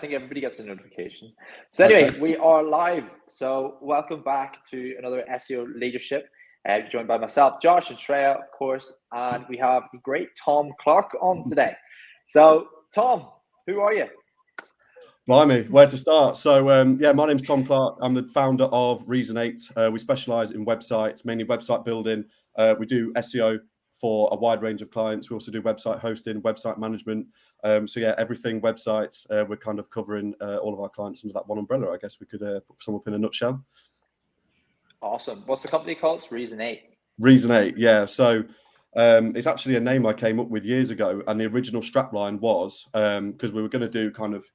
think everybody gets a notification. So anyway, we are live. So welcome back to another SEO Leadership. Joined by myself, Josh, and Shreya, of course, and we have the great Tom Clarke on today. So, Tom, who are you? Blimey, where to start? So, my name's Tom Clarke. I'm the founder of Reason 8. We specialise in websites, mainly website building. We do SEO for a wide range of clients. We also do website hosting, website management. Everything websites. We're kind of covering all of our clients under that one umbrella. I guess we could put some up in a nutshell. Awesome. What's the company called? It's Reason 8. Reason 8, yeah. So it's actually a name I came up with years ago, and the original strapline was because we were going to do kind of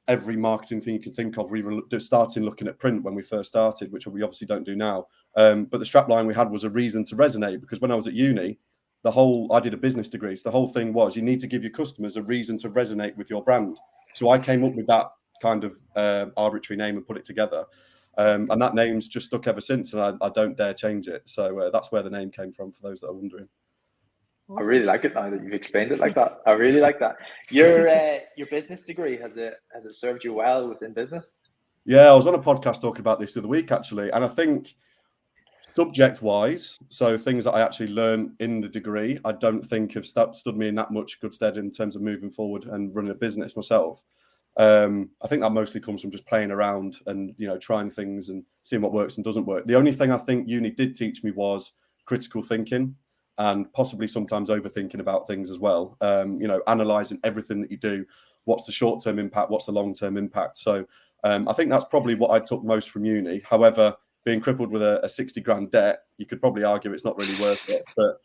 every marketing thing you could think of. We were starting looking at print when we first started, which we obviously don't do now. But the strapline we had was a reason to resonate, because when I was at uni, I did a business degree. So the whole thing was you need to give your customers a reason to resonate with your brand. So I came up with that kind of arbitrary name and put it together. And that name's just stuck ever since, and I don't dare change it. So that's where the name came from, for those that are wondering. Awesome. I really like it now that you've explained it like that. I really like that. Your business degree, has it served you well within business? Yeah, I was on a podcast talking about this the other week, actually, and I think subject-wise, so things that I actually learned in the degree, I don't think have stood me in that much good stead in terms of moving forward and running a business myself. I think that mostly comes from just playing around and, trying things and seeing what works and doesn't work. The only thing I think uni did teach me was critical thinking, and possibly sometimes overthinking about things as well. Analysing everything that you do. What's the short-term impact? What's the long-term impact? So I think that's probably what I took most from uni. However, being crippled with a 60 grand debt, you could probably argue it's not really worth it. But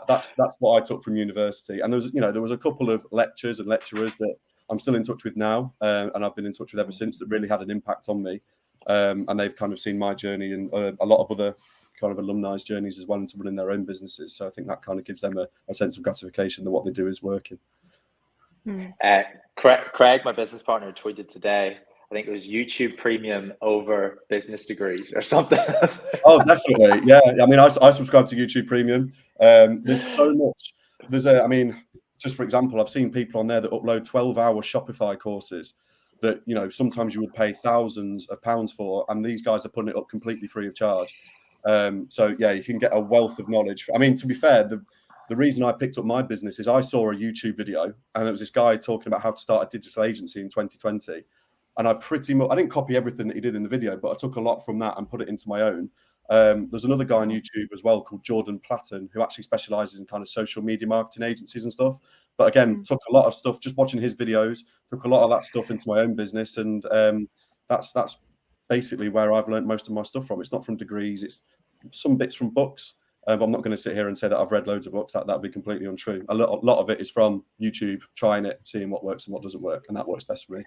that's what I took from university. And there was a couple of lectures and lecturers that I'm still in touch with now, and I've been in touch with ever since, that really had an impact on me. And they've kind of seen my journey and a lot of other kind of alumni's journeys as well into running their own businesses. So I think that kind of gives them a sense of gratification that what they do is working. Craig, my business partner, tweeted today, I think it was YouTube Premium over business degrees or something. Oh, definitely. Yeah. I mean, I subscribe to YouTube Premium. There's so much. Just for example, I've seen people on there that upload 12-hour Shopify courses that, sometimes you would pay thousands of pounds for, and these guys are putting it up completely free of charge. You can get a wealth of knowledge. I mean, to be fair, the reason I picked up my business is I saw a YouTube video, and it was this guy talking about how to start a digital agency in 2020. And I didn't copy everything that he did in the video, but I took a lot from that and put it into my own. There's another guy on YouTube as well called Jordan Platten, who actually specializes in kind of social media marketing agencies and stuff. But again, took a lot of stuff, just watching his videos, took a lot of that stuff into my own business. And that's basically where I've learned most of my stuff from. It's not from degrees, it's some bits from books. I'm not going to sit here and say that I've read loads of books. That would be completely untrue. A lot of it is from YouTube, trying it, seeing what works and what doesn't work. And that works best for me.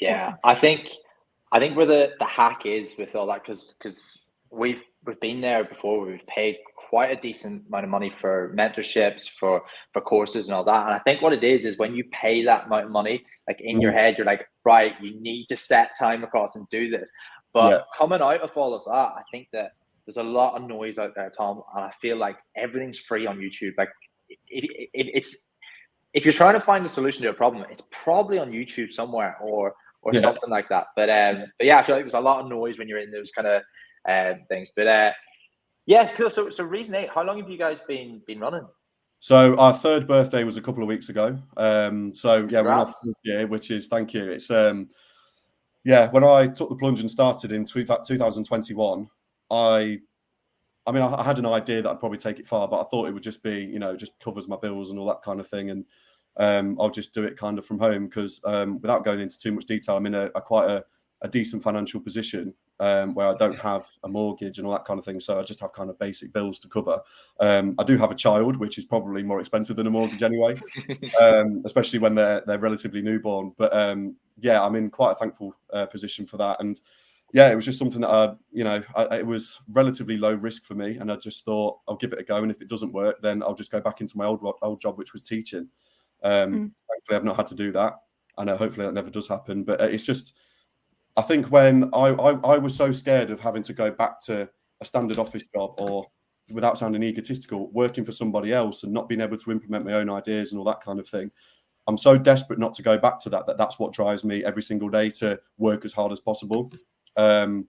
Yeah, awesome. I think where the hack is with all that, because we've been there before. We've paid quite a decent amount of money for mentorships, for courses and all that. And I think what it is when you pay that amount of money, like in your head, you're like, right, you need to set time across and do this. But coming out of all of that, I think that there's a lot of noise out there, Tom, and I feel like everything's free on YouTube. Like if you're trying to find a solution to a problem, it's probably on YouTube somewhere or something like that. But yeah, I feel like there's a lot of noise when you're in those kind of things. But cool. So Reason 8, how long have you guys been running? So our third birthday was a couple of weeks ago. We're off this year, which is, thank you. It's when I took the plunge and started in 2021, I had an idea that I'd probably take it far, but I thought it would just be, just covers my bills and all that kind of thing. And I'll just do it kind of from home because without going into too much detail, I'm in quite a decent financial position where I don't have a mortgage and all that kind of thing. So I just have kind of basic bills to cover. I do have a child, which is probably more expensive than a mortgage anyway, especially when they're relatively newborn. But I'm in quite a thankful position for that. And it was just something that it was relatively low risk for me. And I just thought I'll give it a go. And if it doesn't work, then I'll just go back into my old job, which was teaching. Thankfully, I've not had to do that. And hopefully that never does happen. But it's just, I think when I was so scared of having to go back to a standard office job, or without sounding egotistical, working for somebody else and not being able to implement my own ideas and all that kind of thing, I'm so desperate not to go back to that's what drives me every single day to work as hard as possible. And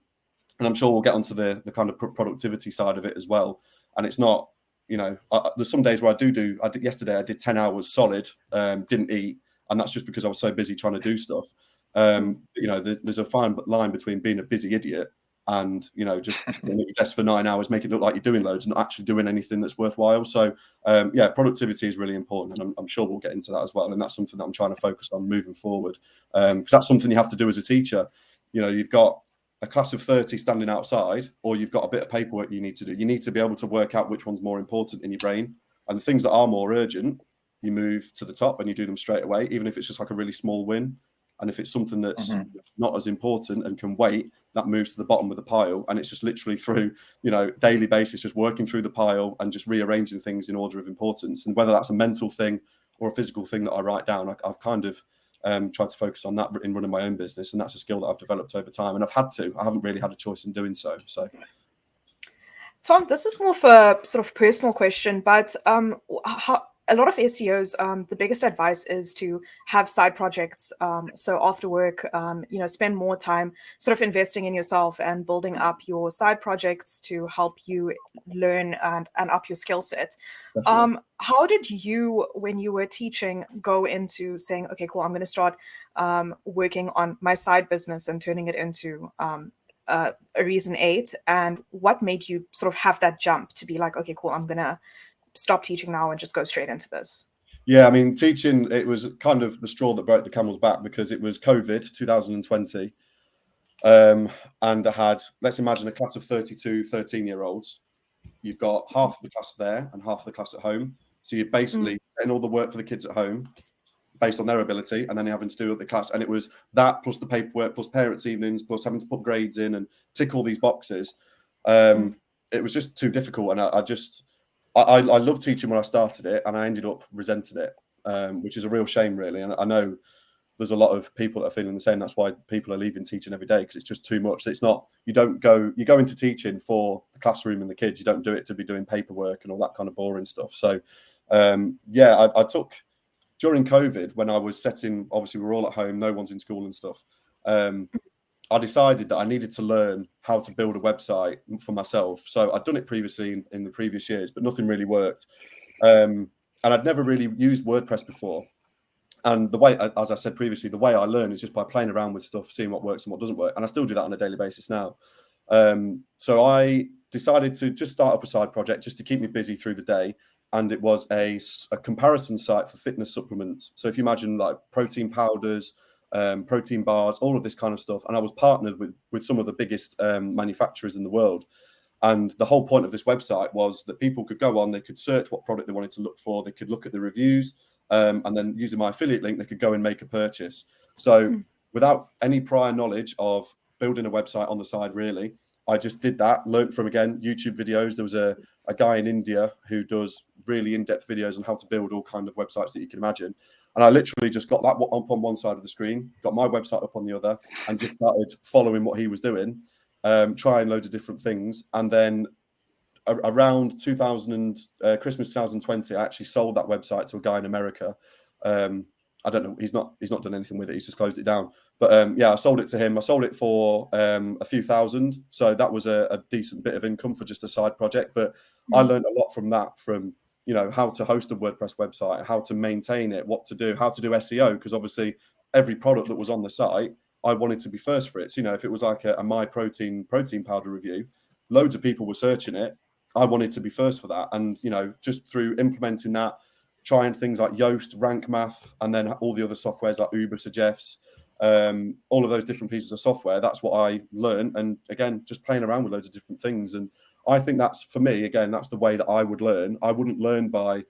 I'm sure we'll get onto the kind of productivity side of it as well. And it's not, there's some days where yesterday I did 10 hours solid, didn't eat. And that's just because I was so busy trying to do stuff. There's a fine line between being a busy idiot and, just sitting at your desk for 9 hours, make it look like you're doing loads and not actually doing anything that's worthwhile. So, productivity is really important. And I'm sure we'll get into that as well. And that's something that I'm trying to focus on moving forward. Because that's something you have to do as a teacher. You've got a class of 30 standing outside, or you've got a bit of paperwork you need to do. You need to be able to work out which one's more important in your brain. And the things that are more urgent, you move to the top and you do them straight away, even if it's just like a really small win. And if it's something that's not as important and can wait, that moves to the bottom of the pile. And it's just literally through, daily basis, just working through the pile and just rearranging things in order of importance. And whether that's a mental thing or a physical thing that I write down, I've kind of tried to focus on that in running my own business. And that's a skill that I've developed over time. And I haven't really had a choice in doing so. So, Tom, this is more of a sort of personal question, but a lot of SEOs, the biggest advice is to have side projects. So after work, spend more time sort of investing in yourself and building up your side projects to help you learn and up your skill set. How did you, when you were teaching, go into saying, okay, cool, I'm going to start working on my side business and turning it into a reason 8? And what made you sort of have that jump to be like, okay, cool, I'm going to stop teaching now and just go straight into this? Yeah, I mean, teaching, it was kind of the straw that broke the camel's back because it was COVID 2020. And I had, let's imagine a class of 32 13-year-olds. You've got half of the class there and half of the class at home. So you're basically getting all the work for the kids at home based on their ability, and then you're having to do the class. And it was that plus the paperwork, plus parents' evenings, plus having to put grades in and tick all these boxes. It was just too difficult. And I loved teaching when I started it, and I ended up resenting it, which is a real shame, really. And I know there's a lot of people that are feeling the same. That's why people are leaving teaching every day, because it's just too much. It's not, you go into teaching for the classroom and the kids. You don't do it to be doing paperwork and all that kind of boring stuff. So, I took, during COVID, when I was obviously we're all at home, no one's in school and stuff. I decided that I needed to learn how to build a website for myself. So I'd done it previously in the previous years, but nothing really worked. And I'd never really used WordPress before. And the way, as I said previously, the way I learn is just by playing around with stuff, seeing what works and what doesn't work. And I still do that on a daily basis now. So I decided to just start up a side project just to keep me busy through the day. And it was a comparison site for fitness supplements. So if you imagine like protein powders, protein bars, all of this kind of stuff. And I was partnered with some of the biggest manufacturers in the world. And the whole point of this website was that people could go on, they could search what product they wanted to look for, they could look at the reviews, and then using my affiliate link, they could go and make a purchase. So without any prior knowledge of building a website on the side, really, I just did that, learned from, again, YouTube videos. There was a guy in India who does really in-depth videos on how to build all kinds of websites that you can imagine. And I literally just got that up on one side of the screen, got my website up on the other, and just started following what he was doing, trying loads of different things. And then around Christmas 2020, I actually sold that website to a guy in America. I don't know, he's not done anything with it, he's just closed it down. But I sold it to him. I sold it for a few thousand. So that was a decent bit of income for just a side project. But I learned a lot from that, from how to host a WordPress website, how to maintain it, what to do, how to do SEO, because obviously every product that was on the site, I wanted to be first for it. So, if it was like a My protein powder review, loads of people were searching it. I wanted to be first for that. And, just through implementing that, trying things like Yoast, Rank Math, and then all the other softwares like Uber Suggests, all of those different pieces of software, that's what I learned. And again, just playing around with loads of different things. And I think that's, for me, again, that's the way that I would learn. I wouldn't learn by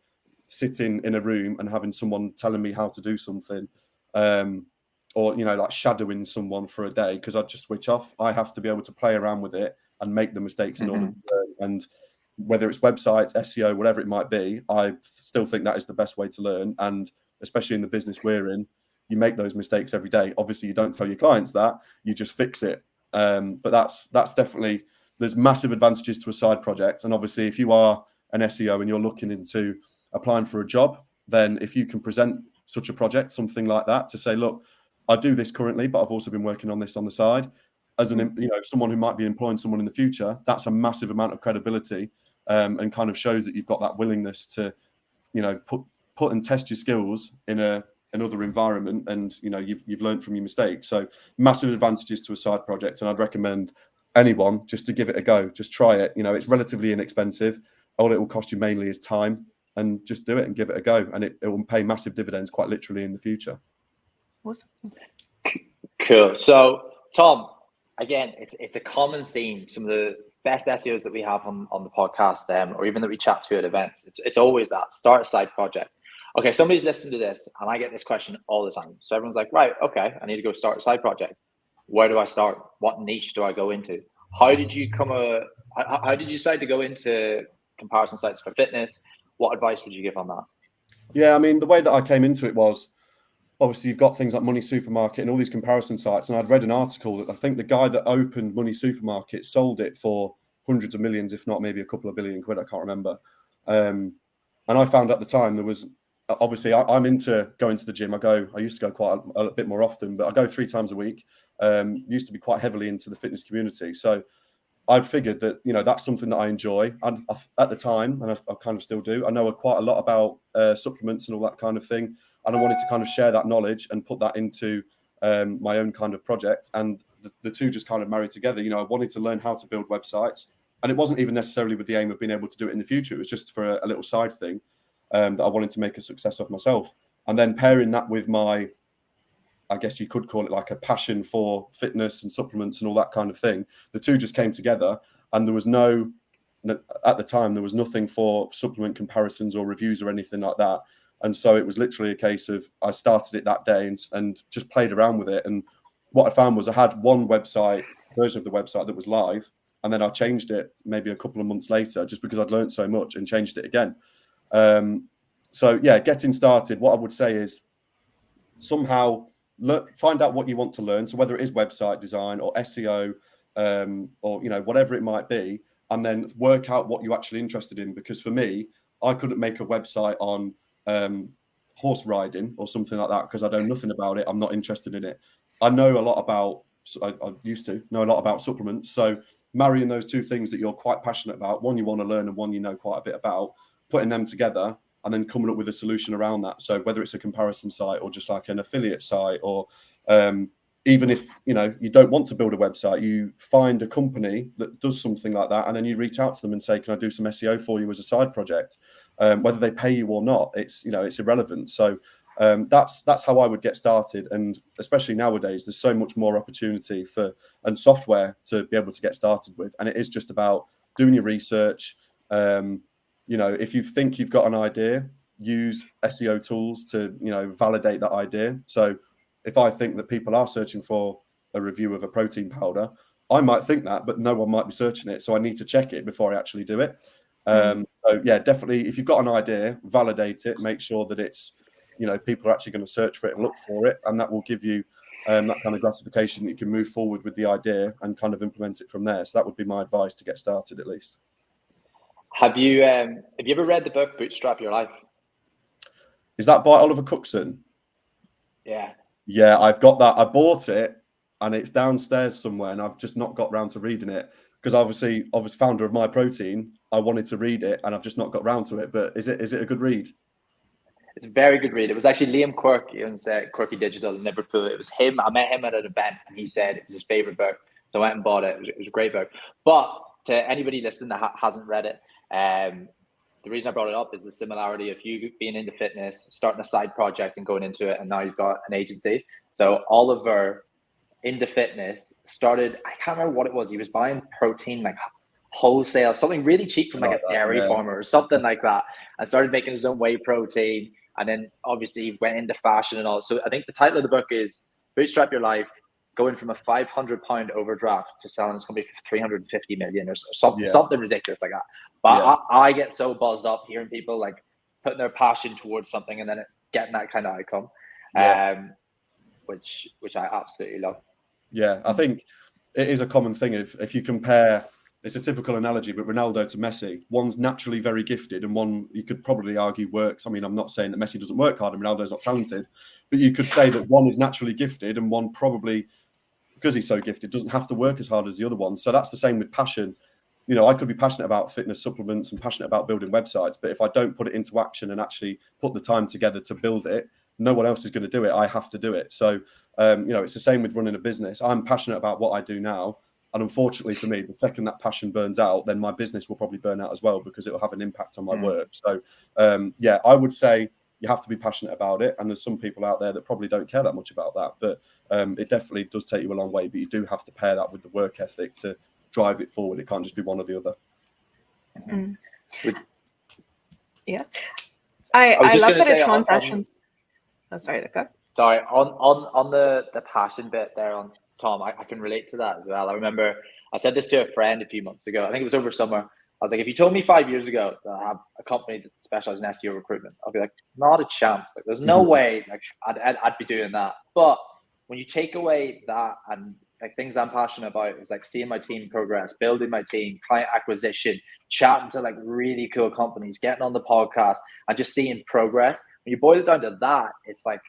sitting in a room and having someone telling me how to do something, or, like shadowing someone for a day, because I'd just switch off. I have to be able to play around with it and make the mistakes in order to learn. And whether it's websites, SEO, whatever it might be, I still think that is the best way to learn. And especially in the business we're in, you make those mistakes every day. Obviously, you don't tell your clients that, you just fix it. But that's definitely, there's massive advantages to a side project. And obviously, if you are an SEO and you're looking into applying for a job, then if you can present such a project, something like that, to say, look, I do this currently, but I've also been working on this on the side. As an, someone who might be employing someone in the future, that's a massive amount of credibility, and kind of shows that you've got that willingness to, put and test your skills in another environment, and you've learned from your mistakes. So massive advantages to a side project, and I'd recommend anyone just to give it a go. Just try it. It's relatively inexpensive. All it will cost you mainly is time, and just do it and give it a go, and it will pay massive dividends quite literally in the future. Awesome. Cool. So Tom, again, it's a common theme. Some of the best SEOs that we have on the podcast, or even that we chat to at events, it's always that start a side project. Okay, somebody's listening to this, and I get this question all the time. So everyone's like, right, okay, I need to go start a side project. Where do I start? What niche do I go into? How did you decide to go into comparison sites for fitness? What advice would you give on that? Yeah, I mean, the way that I came into it was, obviously you've got things like Money Supermarket and all these comparison sites. And I'd read an article that I think the guy that opened Money Supermarket sold it for hundreds of millions, if not maybe a couple of billion quid. I can't remember. And I found at the time there was, obviously I'm into going to the gym. I used to go quite a bit more often, but I go 3 times a week. Used to be quite heavily into the fitness community. So I figured that, that's something that I enjoy. And at the time, and I kind of still do, I know quite a lot about supplements and all that kind of thing. And I wanted to kind of share that knowledge and put that into my own kind of project. And the two just kind of married together. I wanted to learn how to build websites. And it wasn't even necessarily with the aim of being able to do it in the future. It was just for a little side thing that I wanted to make a success of myself. And then pairing that with my, I guess you could call it like a passion for fitness and supplements and all that kind of thing. The two just came together, and at the time, there was nothing for supplement comparisons or reviews or anything like that. And so it was literally a case of, I started it that day and just played around with it. And what I found was I had one version of the website that was live, and then I changed it maybe a couple of months later, just because I'd learned so much, and changed it again. So yeah, getting started, what I would say is somehow find out what you want to learn. So whether it is website design or SEO, or whatever it might be, and then work out what you're actually interested in. Because for me, I couldn't make a website on horse riding or something like that because I know nothing about it. I'm not interested in it. I used to know a lot about supplements. So marrying those two things that you're quite passionate about, one you want to learn and one you know quite a bit about, putting them together and then coming up with a solution around that. So whether it's a comparison site or just like an affiliate site, or even if you don't want to build a website, you find a company that does something like that, and then you reach out to them and say, can I do some SEO for you as a side project? Whether they pay you or not, it's irrelevant. So that's how I would get started. And especially nowadays, there's so much more opportunity and software to be able to get started with. And it is just about doing your research. If you think you've got an idea, use SEO tools to validate that idea. So if I think that people are searching for a review of a protein powder, I might think that, but no one might be searching it. So I need to check it before I actually do it. So yeah, definitely, if you've got an idea, validate it, make sure that it's, people are actually going to search for it and look for it. And that will give you that kind of gratification that you can move forward with the idea and kind of implement it from there. So that would be my advice to get started, at least. Have you ever read the book Bootstrap Your Life? Is that by Oliver Cookson? Yeah. Yeah, I've got that. I bought it and it's downstairs somewhere, and I've just not got round to reading it because obviously, I was founder of My Protein. I wanted to read it and I've just not got round to it. But is it a good read? It's a very good read. It was actually Liam Clarke, who owns Quirky Digital in Liverpool. It was him. I met him at an event and he said it was his favorite book. So I went and bought it. It was a great book. But to anybody listening that hasn't read it, the reason I brought it up is the similarity of you being into fitness, starting a side project and going into it, and now you've got an agency. So Oliver, into fitness, started, I can't remember what it was. He was buying protein like wholesale, something really cheap from like a dairy farmer or something like that, and started making his own whey protein. And then obviously went into fashion and all. So I think the title of the book is Bootstrap Your Life, going from a £500 overdraft to selling this company for 350 million or something ridiculous like that. But I get so buzzed up hearing people like putting their passion towards something and then getting that kind of outcome, which I absolutely love. Yeah, I think it is a common thing if you compare it's a typical analogy, but Ronaldo to Messi, one's naturally very gifted and one you could probably argue works. I mean, I'm not saying that Messi doesn't work hard and Ronaldo's not talented, but you could say that one is naturally gifted and one probably, because he's so gifted, doesn't have to work as hard as the other one. So that's the same with passion. You know, I could be passionate about fitness supplements and passionate about building websites, but if I don't put it into action and actually put the time together to build it, no one else is going to do it. I have to do it. So, you know, it's the same with running a business. I'm passionate about what I do now. And unfortunately for me, the second that passion burns out, then my business will probably burn out as well, because it will have an impact on my work. So, yeah, I would say you have to be passionate about it. And there's some people out there that probably don't care that much about that. But it definitely does take you a long way. But you do have to pair that with the work ethic to drive it forward. It can't just be one or the other. Yeah. I love that it transitions. Oh, sorry, go. Sorry, on the passion bit there on Tom, I can relate to that as well. I remember I said this to a friend a few months ago. I think it was over summer. I was like, if you told me 5 years ago that I have a company that specializes in SEO recruitment, I'll be like, not a chance. Like, there's no way like I'd be doing that. But when you take away that and like things I'm passionate about is like seeing my team progress, building my team, client acquisition, chatting to like really cool companies, getting on the podcast, and just seeing progress. When you boil it down to that, it's like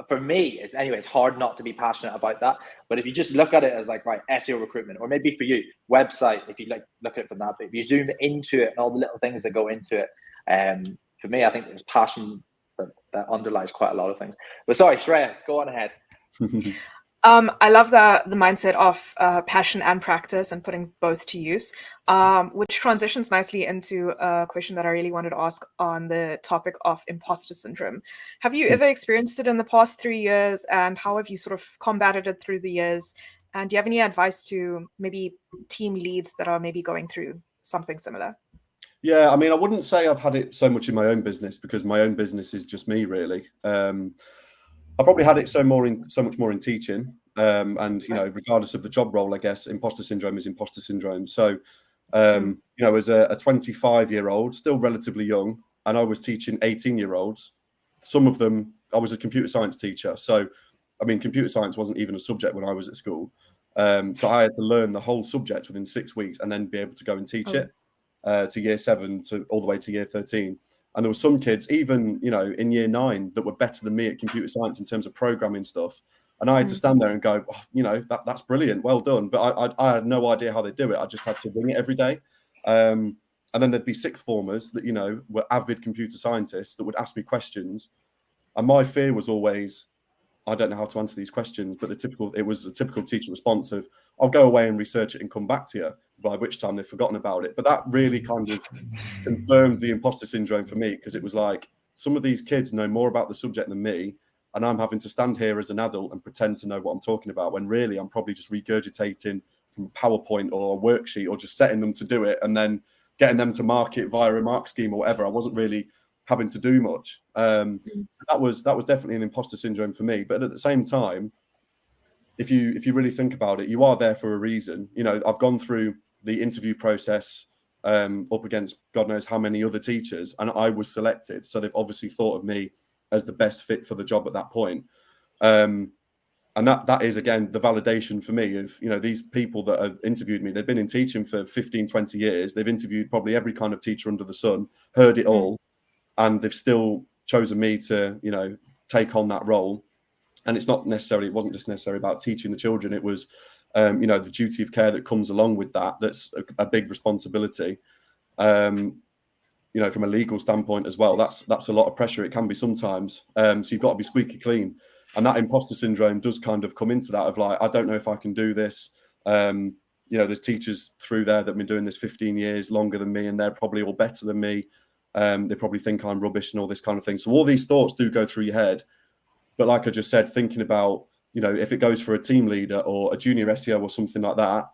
for me, it's hard not to be passionate about that. But if you just look at it as like, right, SEO recruitment, or maybe for you, website, if you like look at it from that, but if you zoom into it and all the little things that go into it, for me, I think there's passion that underlies quite a lot of things. But sorry, Shreya, go on ahead. I love the mindset of passion and practice and putting both to use, which transitions nicely into a question that I really wanted to ask on the topic of imposter syndrome. Have you ever experienced it in the past 3 years, and how have you sort of combated it through the years? And do you have any advice to maybe team leads that are maybe going through something similar? Yeah, I mean, I wouldn't say I've had it so much in my own business, because my own business is just me, really. I probably had it so much more in teaching, and you know, regardless of the job role, I guess imposter syndrome is imposter syndrome. So, you know, as a 25-year-old, still relatively young, and I was teaching 18-year-olds. Some of them, I was a computer science teacher, so I mean, computer science wasn't even a subject when I was at school. So I had to learn the whole subject within 6 weeks, and then be able to go and teach it to year 7 to all the way to year 13. And there were some kids, even, you know, in year 9, that were better than me at computer science in terms of programming stuff. And I had to stand there and go, oh, you know, that's brilliant, well done. But I had no idea how they do it. I just had to wing it every day. And then there'd be sixth formers that, you know, were avid computer scientists that would ask me questions. And my fear was always, I don't know how to answer these questions, but it was a typical teacher response of, I'll go away and research it and come back to you, by which time they've forgotten about it. But that really kind of confirmed the imposter syndrome for me, because it was like, some of these kids know more about the subject than me, and I'm having to stand here as an adult and pretend to know what I'm talking about, when really I'm probably just regurgitating from a PowerPoint or a worksheet, or just setting them to do it and then getting them to mark it via a mark scheme or whatever. I wasn't really having to do much. That was definitely an imposter syndrome for me. But at the same time, if you really think about it, you are there for a reason. You know, I've gone through the interview process up against God knows how many other teachers, and I was selected. So they've obviously thought of me as the best fit for the job at that point. And that is, again, the validation for me of, you know, these people that have interviewed me, they've been in teaching for 15, 20 years. They've interviewed probably every kind of teacher under the sun, heard it all, and they've still chosen me to, you know, take on that role. And it wasn't just necessarily about teaching the children. It was, you know, the duty of care that comes along with that. That's a big responsibility. You know, from a legal standpoint as well, that's a lot of pressure. It can be sometimes. So you've got to be squeaky clean. And that imposter syndrome does kind of come into that of like, I don't know if I can do this. You know, there's teachers through there that have been doing this 15 years longer than me, and they're probably all better than me. They probably think I'm rubbish and all this kind of thing. So all these thoughts do go through your head. But like I just said, thinking about, you know, if it goes for a team leader or a junior SEO or something like that,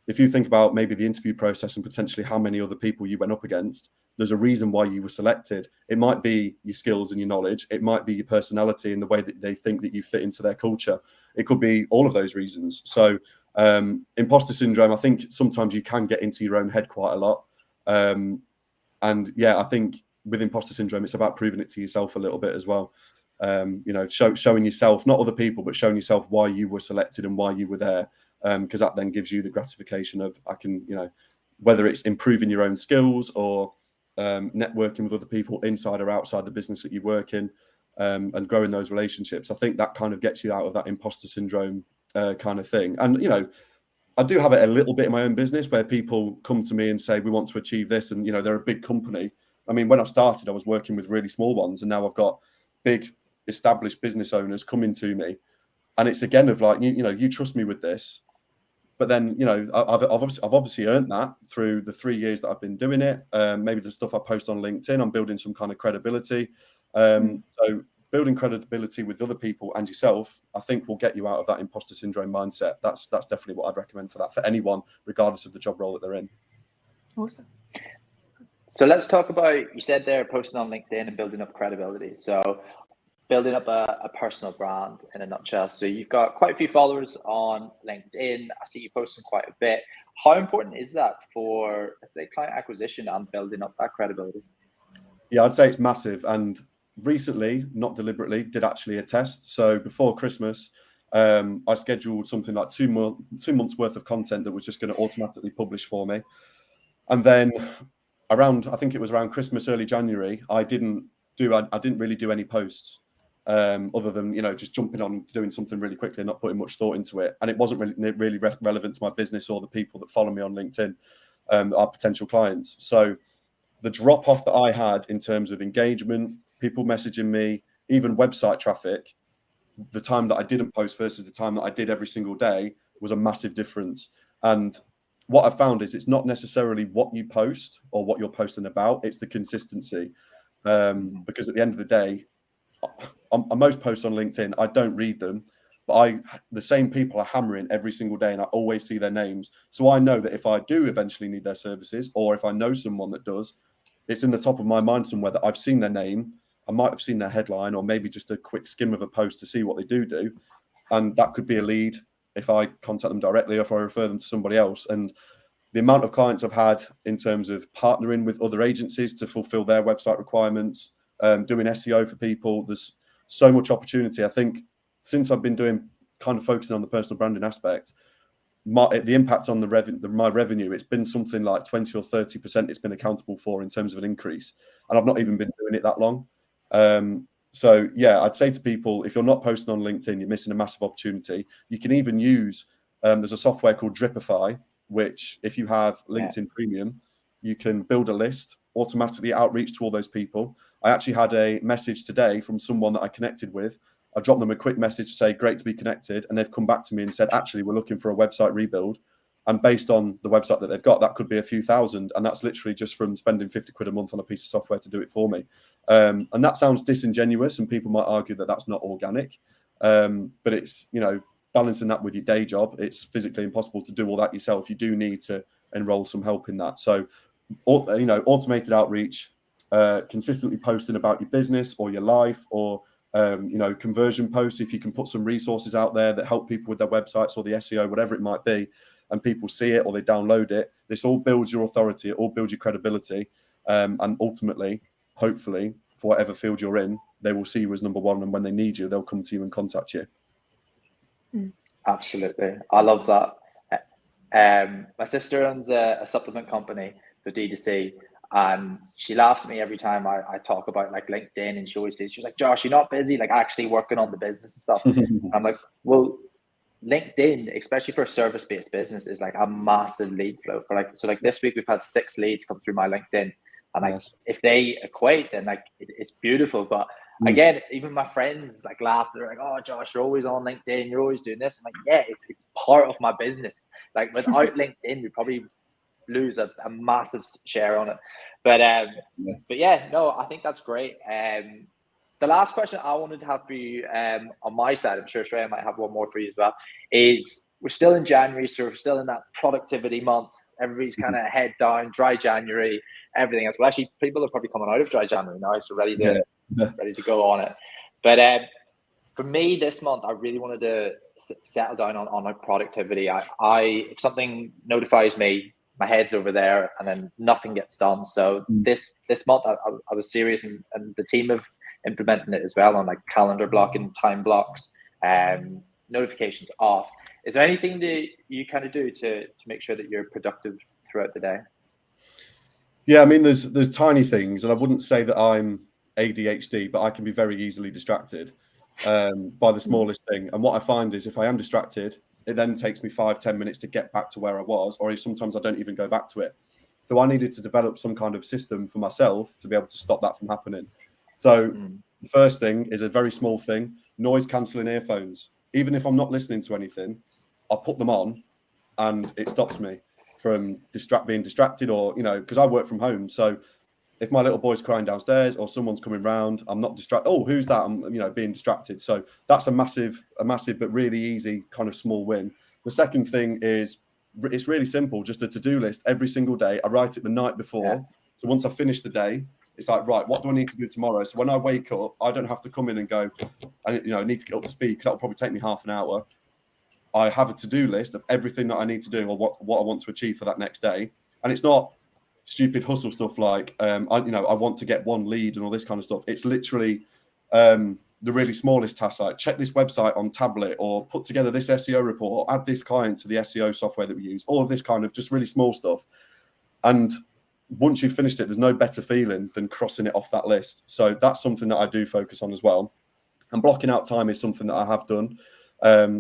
if you think about maybe the interview process and potentially how many other people you went up against, there's a reason why you were selected. It might be your skills and your knowledge. It might be your personality and the way that they think that you fit into their culture. It could be all of those reasons. So imposter syndrome, I think sometimes you can get into your own head quite a lot. And yeah, I think with imposter syndrome, it's about proving it to yourself a little bit as well. You know, showing yourself, not other people, but showing yourself why you were selected and why you were there. because that then gives you the gratification of, I can, whether it's improving your own skills or networking with other people inside or outside the business that you work in, and growing those relationships. I think that kind of gets you out of that imposter syndrome kind of thing. And, I do have it a little bit in my own business where people come to me and say, we want to achieve this. And, they're a big company. I mean, when I started, I was working with really small ones, and now I've got big established business owners coming to me. And it's again of like, you trust me with this. But then, I've obviously earned that through the 3 years that I've been doing it. Maybe the stuff I post on LinkedIn, I'm building some kind of credibility. So building credibility with other people and yourself, I think, will get you out of that imposter syndrome mindset. That's definitely what I'd recommend for that, for anyone, regardless of the job role that they're in. Awesome. So let's talk about, you said there, posting on LinkedIn and building up credibility. So building up a personal brand in a nutshell. So you've got quite a few followers on LinkedIn. I see you posting quite a bit. How important is that for, let's say, client acquisition and building up that credibility? Yeah, I'd say it's massive. And recently, not deliberately, did actually a test. So before Christmas, I scheduled something like 2 months worth of content that was just going to automatically publish for me. And then I think it was around Christmas, early January, I didn't really do any posts, other than, just jumping on, doing something really quickly and not putting much thought into it. And it wasn't really relevant to my business or the people that follow me on LinkedIn, our potential clients. So the drop off that I had in terms of engagement, people messaging me, even website traffic, the time that I didn't post versus the time that I did every single day was a massive difference. And what I found is it's not necessarily what you post or what you're posting about, it's the consistency. Because at the end of the day, on most posts on LinkedIn, I don't read them, but the same people are hammering every single day, and I always see their names. So I know that if I do eventually need their services, or if I know someone that does, it's in the top of my mind somewhere that I've seen their name. I might have seen their headline, or maybe just a quick skim of a post to see what they do. And that could be a lead if I contact them directly or if I refer them to somebody else. And the amount of clients I've had in terms of partnering with other agencies to fulfill their website requirements, doing SEO for people, there's so much opportunity. I think since I've been focusing on the personal branding aspect, the impact on my revenue, it's been something like 20 or 30% it's been accountable for in terms of an increase. And I've not even been doing it that long. So yeah, I'd say to people, if you're not posting on LinkedIn, you're missing a massive opportunity. You can even use, there's a software called Dripify, which if you have LinkedIn Premium, you can build a list, automatically outreach to all those people. I actually had a message today from someone that I connected with. I dropped them a quick message to say, great to be connected. And they've come back to me and said, actually, we're looking for a website rebuild. And based on the website that they've got, that could be a few thousand. And that's literally just from spending 50 quid a month on a piece of software to do it for me. And that sounds disingenuous, and people might argue that that's not organic. But it's, balancing that with your day job, it's physically impossible to do all that yourself. You do need to enroll some help in that. So, automated outreach, consistently posting about your business or your life, or conversion posts. If you can put some resources out there that help people with their websites or the SEO, whatever it might be, and people see it or they download it, this all builds your authority, it all builds your credibility. And ultimately, hopefully, for whatever field you're in, they will see you as number one. And when they need you, they'll come to you and contact you. Absolutely. I love that. My sister owns a supplement company, so D2C, and she laughs at me every time I talk about like LinkedIn, and she always says, she's like, Josh, you're not busy, like actually working on the business and stuff. I'm like, well, LinkedIn, especially for a service-based business, is like a massive lead flow for like this week we've had 6 leads come through my LinkedIn, and like if they equate, then like it's beautiful. But again, even my friends like laugh. They're like, "Oh, Josh, you're always on LinkedIn. You're always doing this." I'm like, "Yeah, it's part of my business. Like without LinkedIn, we probably lose a massive share on it." But yeah, no, I think that's great. The last question I wanted to have for you on my side, I'm sure Shreya might have one more for you as well, is we're still in January, so we're still in that productivity month. Everybody's kind of head down, dry January, everything else. Well, actually, people are probably coming out of dry January now, so ready to go on it. But for me, this month, I really wanted to settle down on my productivity. If something notifies me, my head's over there, and then nothing gets done. So this month, I was serious, and the team have implementing it as well on like calendar blocking, time blocks, notifications off. Is there anything that you kind of do to make sure that you're productive throughout the day? Yeah, I mean, there's tiny things, and I wouldn't say that I'm ADHD, but I can be very easily distracted by the smallest thing. And what I find is if I am distracted, it then takes me 5-10 minutes to get back to where I was, or sometimes I don't even go back to it. So I needed to develop some kind of system for myself to be able to stop that from happening. So the first thing is a very small thing, noise cancelling earphones. Even if I'm not listening to anything, I'll put them on and it stops me from being distracted, or, you know, because I work from home. So if my little boy's crying downstairs or someone's coming round, I'm not distracted. Oh, who's that? I'm, you know, being distracted. So that's a massive but really easy kind of small win. The second thing is, it's really simple, just a to-do list every single day. I write it the night before. Yeah. So once I finish the day, it's like, right, what do I need to do tomorrow? So when I wake up, I don't have to come in and go, I need to get up to speed, because that'll probably take me half an hour. I have a to-do list of everything that I need to do, or what I want to achieve for that next day. And it's not stupid hustle stuff like, I want to get one lead and all this kind of stuff. It's literally the really smallest tasks, like check this website on tablet, or put together this SEO report, or add this client to the SEO software that we use, all of this kind of just really small stuff. And once you've finished it, there's no better feeling than crossing it off that list. So that's something that I do focus on as well. And blocking out time is something that I have done.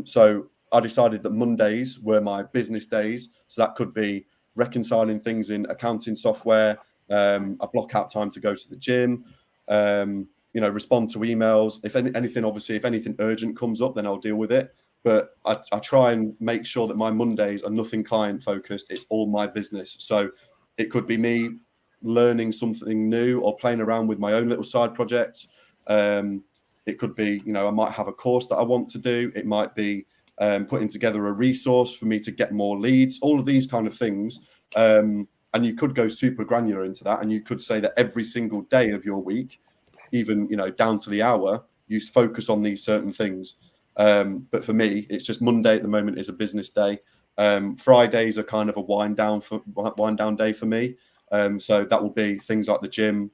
So I decided that Mondays were my business days. So that could be reconciling things in accounting software. I block out time to go to the gym, respond to emails. If anything urgent comes up, then I'll deal with it. But I try and make sure that my Mondays are nothing client focused. It's all my business. So it could be me learning something new or playing around with my own little side projects. It could be, I might have a course that I want to do. It might be putting together a resource for me to get more leads, all of these kind of things. And you could go super granular into that. And you could say that every single day of your week, even, down to the hour, you focus on these certain things. But for me, it's just Monday at the moment is a business day. Fridays are kind of a wind down day for me. So that will be things like the gym,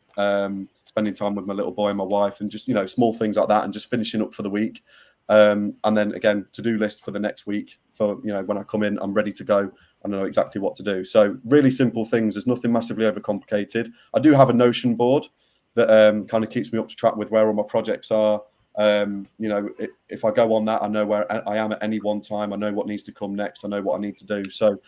spending time with my little boy and my wife, and just, small things like that, and just finishing up for the week. And then again, to-do list for the next week for, when I come in, I'm ready to go. I know exactly what to do. So really simple things. There's nothing massively overcomplicated. I do have a Notion board that kind of keeps me up to track with where all my projects are. If I go on that, I know where I am at any one time. I know what needs to come next. I know what I need to do. So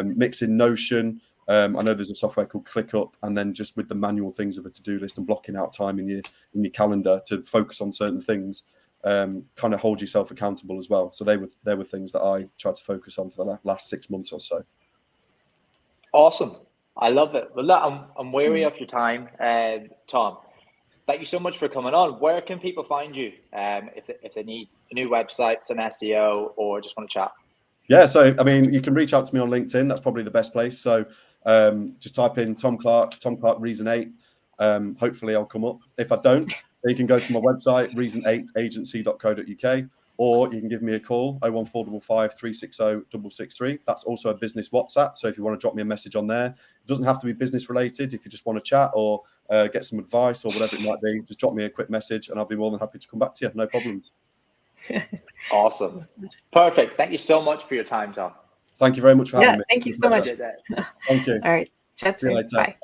mixing Notion, I know there's a software called ClickUp, and then just with the manual things of a to-do list and blocking out time in your calendar to focus on certain things, kind of hold yourself accountable as well. So they were things that I tried to focus on for the last 6 months or so. Awesome. I love it. Well, look, I'm wary of your time, Tom. Thank you so much for coming on. Where can people find you if they need a new website, some SEO, or just want to chat? Yeah, so I mean, you can reach out to me on LinkedIn. That's probably the best place. So just type in Tom Clarke Reason 8. Hopefully I'll come up. If I don't, you can go to my website, reason8agency.co.uk, or you can give me a call, 01455 360 663. That's also a business WhatsApp. So if you want to drop me a message on there, it doesn't have to be business related. If you just want to chat or get some advice or whatever it might be, just drop me a quick message and I'll be more than happy to come back to you. No problems. Awesome. Perfect. Thank you so much for your time, Tom. Thank you very much for having me. Thank you so much. Thank you. All right. Chat soon. Bye.